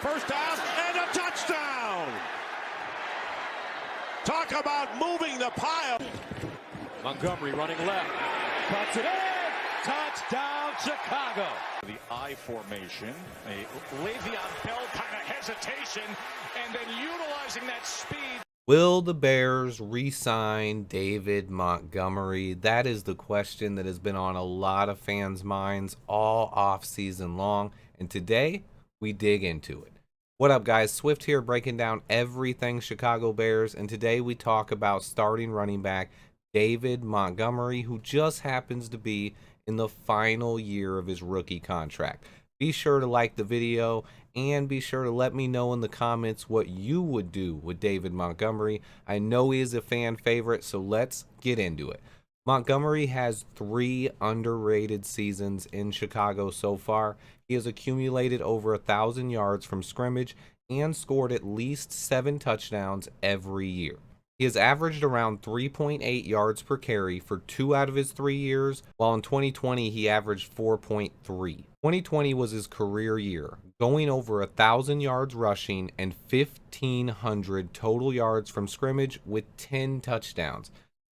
first down and a touchdown. Talk about moving the pile. Montgomery running left. Cuts it in. Touchdown, Chicago. The I formation, a Le'Veon Bell kind of hesitation, and then utilizing that speed. Will the Bears re-sign David Montgomery? That is the question that has been on a lot of fans' minds all off-season long, and today we dig into it. What up, guys? Swift here, breaking down everything Chicago Bears, and today we talk about starting running back David Montgomery, who just happens to be in the final year of his rookie contract. Be sure to like the video and be sure to let me know in the comments what you would do with David Montgomery. I know he is a fan favorite, so let's get into it. Montgomery has 3 underrated seasons in Chicago so far. He has accumulated over 1,000 yards from scrimmage and scored at least 7 touchdowns every year. He has averaged around 3.8 yards per carry for 2 out of his 3 years, while in 2020 he averaged 4.3. 2020 was his career year, going over 1,000 yards rushing and 1,500 total yards from scrimmage with 10 touchdowns.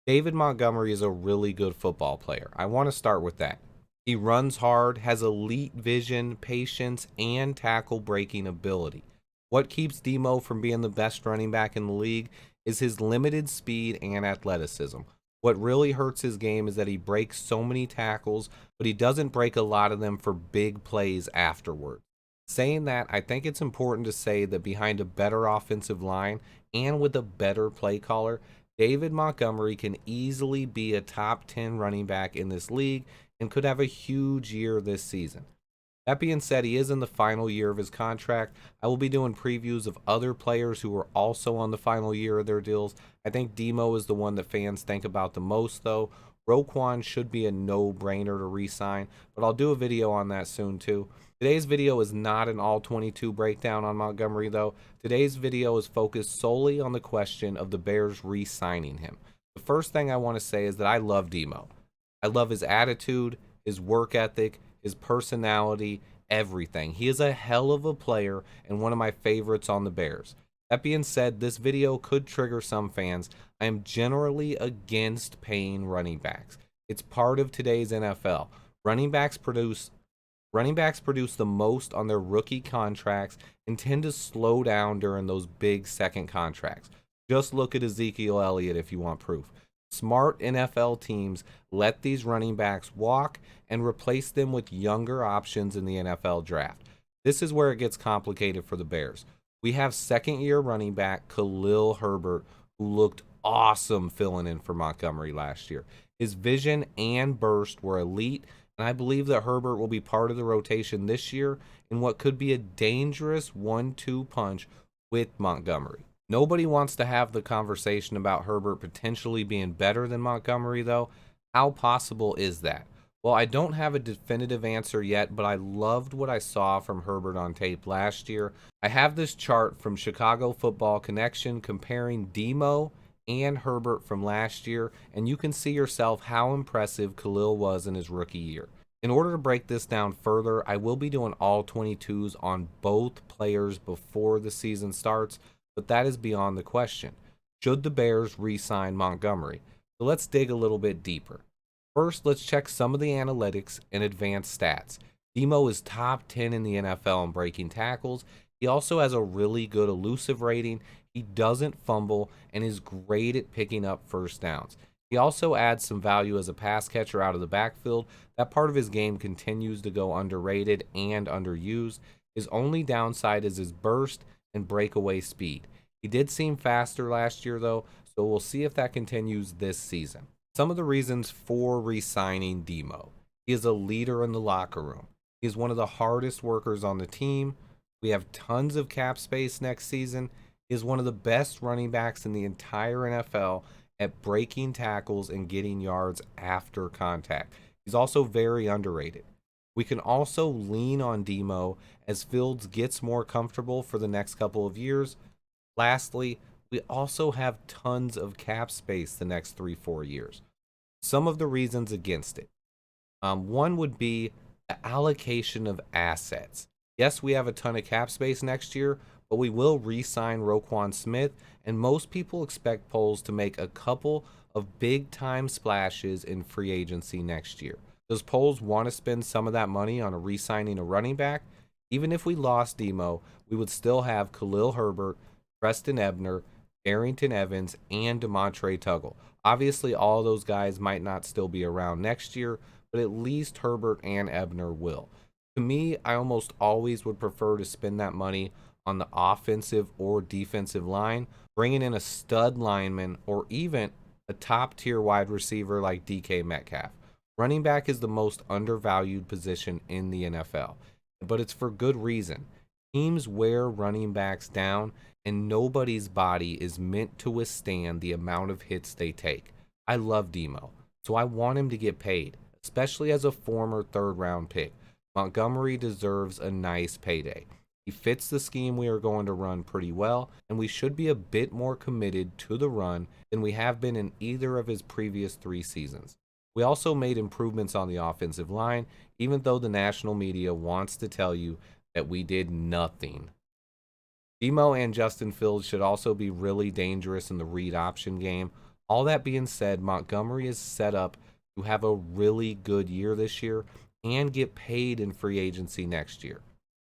David Montgomery is a really good football player. I want to start with that. He runs hard, has elite vision, patience, and tackle breaking ability. What keeps Demo from being the best running back in the league is his limited speed and athleticism. What really hurts his game is that he breaks so many tackles, but he doesn't break a lot of them for big plays afterward. Saying that, I think it's important to say that behind a better offensive line and with a better play caller, David Montgomery can easily be a top 10 running back in this league and could have a huge year this season. That being said, he is in the final year of his contract. I will be doing previews of other players who are also on the final year of their deals. I think Demo is the one that fans think about the most, though. Roquan should be a no-brainer to re-sign, but I'll do a video on that soon, too. Today's video is not an all-22 breakdown on Montgomery, though. Today's video is focused solely on the question of the Bears re-signing him. The first thing I want to say is that I love Demo. I love his attitude, his work ethic, his personality, everything. He is a hell of a player and one of my favorites on the Bears. That being said, this video could trigger some fans. I am generally against paying running backs. It's part of today's NFL. Running backs produce the most on their rookie contracts and tend to slow down during those big second contracts. Just look at Ezekiel Elliott if you want proof. Smart NFL teams let these running backs walk and replace them with younger options in the NFL draft. This is where it gets complicated for the Bears. We have second-year running back Khalil Herbert, who looked awesome filling in for Montgomery last year. His vision and burst were elite, and I believe that Herbert will be part of the rotation this year in what could be a dangerous 1-2 punch with Montgomery. Nobody wants to have the conversation about Herbert potentially being better than Montgomery, though. How possible is that? Well, I don't have a definitive answer yet, but I loved what I saw from Herbert on tape last year. I have this chart from Chicago Football Connection comparing Demo and Herbert from last year, and you can see yourself how impressive Khalil was in his rookie year. In order to break this down further, I will be doing all 22s on both players before the season starts, but that is beyond the question. Should the Bears re-sign Montgomery? So let's dig a little bit deeper. First, let's check some of the analytics and advanced stats. Demo is top 10 in the NFL in breaking tackles. He also has a really good elusive rating. He doesn't fumble and is great at picking up first downs. He also adds some value as a pass catcher out of the backfield. That part of his game continues to go underrated and underused. His only downside is his burst and breakaway speed. He did seem faster last year, though, so we'll see if that continues this season. Some of the reasons for re-signing Demo. He is a leader in the locker room. He is one of the hardest workers on the team. We have tons of cap space next season. He is one of the best running backs in the entire NFL at breaking tackles and getting yards after contact. He's also very underrated. We can also lean on Demo as Fields gets more comfortable for the next couple of years. Lastly, we also have tons of cap space the next 3-4 years. Some of the reasons against it. One would be the allocation of assets. Yes, we have a ton of cap space next year, but we will re-sign Roquan Smith, and most people expect Poles to make a couple of big-time splashes in free agency next year. Does Poles want to spend some of that money on re-signing a running back? Even if we lost Demo, we would still have Khalil Herbert, Preston Ebner, Darrington Evans, and Demontre Tuggle. Obviously, all those guys might not still be around next year, but at least Herbert and Ebner will. To me, I almost always would prefer to spend that money on the offensive or defensive line, bringing in a stud lineman or even a top tier wide receiver like DK Metcalf. Running back is the most undervalued position in the NFL, but it's for good reason. Teams wear running backs down, and nobody's body is meant to withstand the amount of hits they take. I love Demo, so I want him to get paid, especially as a former third-round pick. Montgomery deserves a nice payday. He fits the scheme we are going to run pretty well, and we should be a bit more committed to the run than we have been in either of his previous 3 seasons. We also made improvements on the offensive line, even though the national media wants to tell you that we did nothing. Demo and Justin Fields should also be really dangerous in the read option game. All that being said, Montgomery is set up to have a really good year this year and get paid in free agency next year.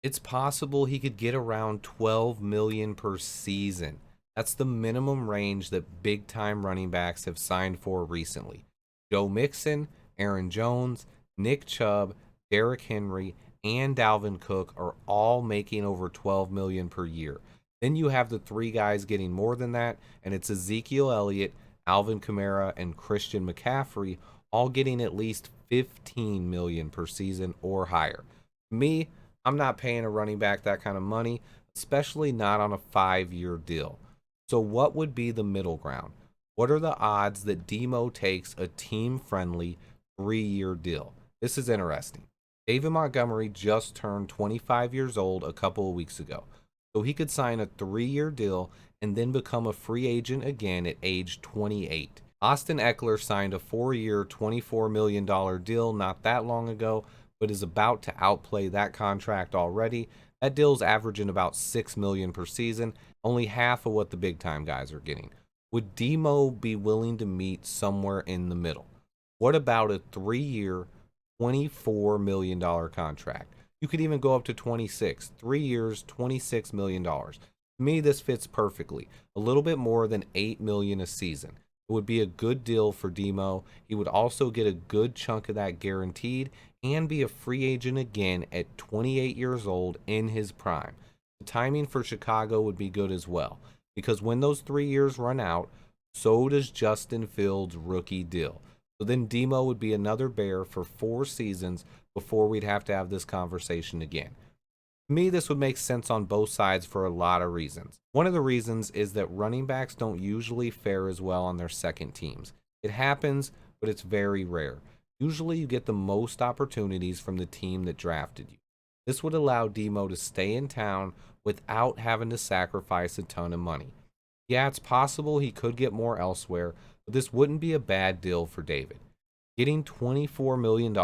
It's possible he could get around $12 million per season. That's the minimum range that big-time running backs have signed for recently. Joe Mixon, Aaron Jones, Nick Chubb, Derrick Henry, and Dalvin Cook are all making over $12 million per year. Then you have the 3 guys getting more than that, and it's Ezekiel Elliott, Alvin Kamara, and Christian McCaffrey all getting at least $15 million per season or higher. Me, I'm not paying a running back that kind of money, especially not on a 5-year deal. So what would be the middle ground? What are the odds that Demo takes a team-friendly 3-year deal? This is interesting. David Montgomery just turned 25 years old a couple of weeks ago, so he could sign a 3-year deal and then become a free agent again at age 28. Austin Eckler signed a 4-year, $24 million deal not that long ago, but is about to outplay that contract already. That deal's averaging about $6 million per season, only half of what the big-time guys are getting. Would Demo be willing to meet somewhere in the middle? What about a 3-year, $24 million contract? You could even go up to 26. 3 years, $26 million. To me, this fits perfectly. A little bit more than $8 million a season. It would be a good deal for Demo. He would also get a good chunk of that guaranteed and be a free agent again at 28 years old in his prime. The timing for Chicago would be good as well, because when those 3 years run out, so does Justin Fields' rookie deal. So then Demo would be another Bear for 4 seasons before we'd have to have this conversation again. To me, this would make sense on both sides for a lot of reasons. One of the reasons is that running backs don't usually fare as well on their second teams. It happens, but it's very rare. Usually you get the most opportunities from the team that drafted you. This would allow Demo to stay in town without having to sacrifice a ton of money. Yeah, it's possible he could get more elsewhere, but this wouldn't be a bad deal for David. Getting $24 million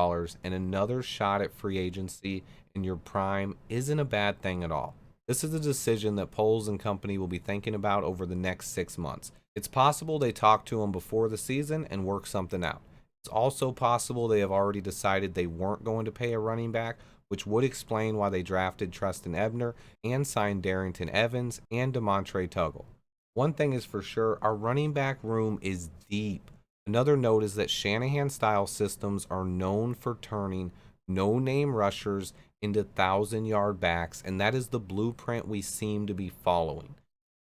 and another shot at free agency in your prime isn't a bad thing at all. This is a decision that Poles and company will be thinking about over the next 6 months. It's possible they talk to him before the season and work something out. It's also possible they have already decided they weren't going to pay a running back, which would explain why they drafted Preston Ebner and signed Darrington Evans and Demontre Tuggle. One thing is for sure, our running back room is deep. Another note is that Shanahan-style systems are known for turning no-name rushers into 1,000-yard backs, and that is the blueprint we seem to be following.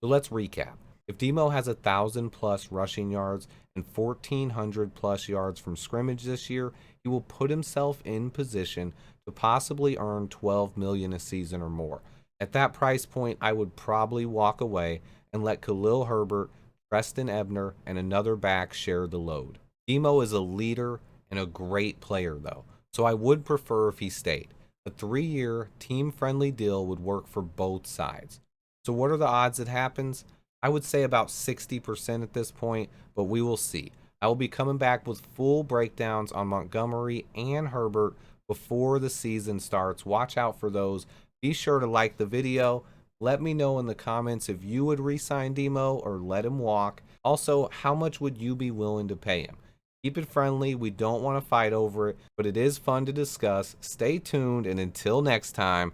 So let's recap. If Demo has 1,000+ rushing yards and 1,400+ yards from scrimmage this year, he will put himself in position to possibly earn $12 million a season or more. At that price point, I would probably walk away and let Khalil Herbert, Preston Ebner, and another back share the load. Demo is a leader and a great player though, so I would prefer if he stayed. A 3-year, team-friendly deal would work for both sides. So what are the odds it happens? I would say about 60% at this point, but we will see. I will be coming back with full breakdowns on Montgomery and Herbert before the season starts. Watch out for those. Be sure to like the video. Let me know in the comments if you would re-sign Demo or let him walk. Also, how much would you be willing to pay him? Keep it friendly. We don't want to fight over it, but it is fun to discuss. Stay tuned, and until next time,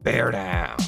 bear down.